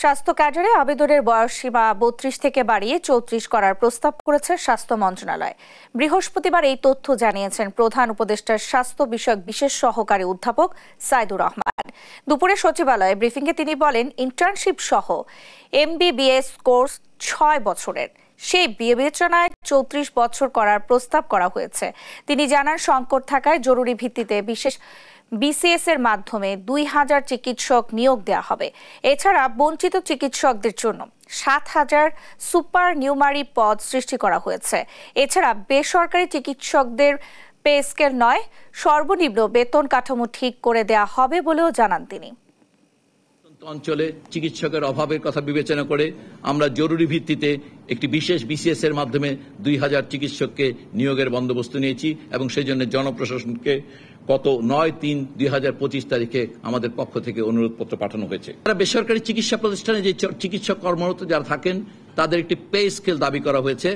স্বাস্থ্য ক্যাডারে আবেদনের বয়সসীমা ৩২ থেকে বাড়িয়ে ৩৪ করার প্রস্তাব করেছে স্বাস্থ্য মন্ত্রণালয়। বৃহস্পতিবার এই তথ্য জানিয়েছেন প্রধান উপদেষ্টার স্বাস্থ্য বিষয়ক বিশেষ সহকারী অধ্যাপক সাইদুর রহমান। দুপুরে সচিবালয়ে ব্রিফিংয়ে তিনি বলেন, ইন্টার্নশিপ সহ MBBS কোর্স ৬ বছরের, সেই বিবেচনায় ৩৪ বছর করার প্রস্তাব করা হয়েছে। তিনি জানান, সংকট থাকায় জরুরি ভিত্তিতে বিশেষ BCS এর মাধ্যমে ২,০০০ চিকিৎসক নিয়োগ দেওয়া হবে। এছাড়া বঞ্চিত চিকিৎসকদের জন্য ৭,০০০ সুপার নিউমারি পদ সৃষ্টি করা হয়েছে। এছাড়া বেসরকারি চিকিৎসকদের পে স্কেল নয়, সর্বনিম্ন বেতন কাঠামো ঠিক করে দেওয়া হবে বলেও জানান তিনি। অঞ্চলে চিকিৎসকের অভাবের কথা বিবেচনা করে আমরা জরুরি ভিত্তিতে একটি বিশেষ BCS এর মাধ্যমে ২,০০০ চিকিৎসককে নিয়োগের বন্দোবস্ত নিয়েছি এবং সেই জন্য জনপ্রশাসনকে গত ৯/৩/২০২৫ তারিখে আমাদের পক্ষ থেকে অনুরোধপত্র পাঠানো হয়েছে। বেসরকারি চিকিৎসা প্রতিষ্ঠানে যে চিকিৎসক কর্মরত যারা থাকেন তাদের একটি পে স্কেল দাবি করা হয়েছে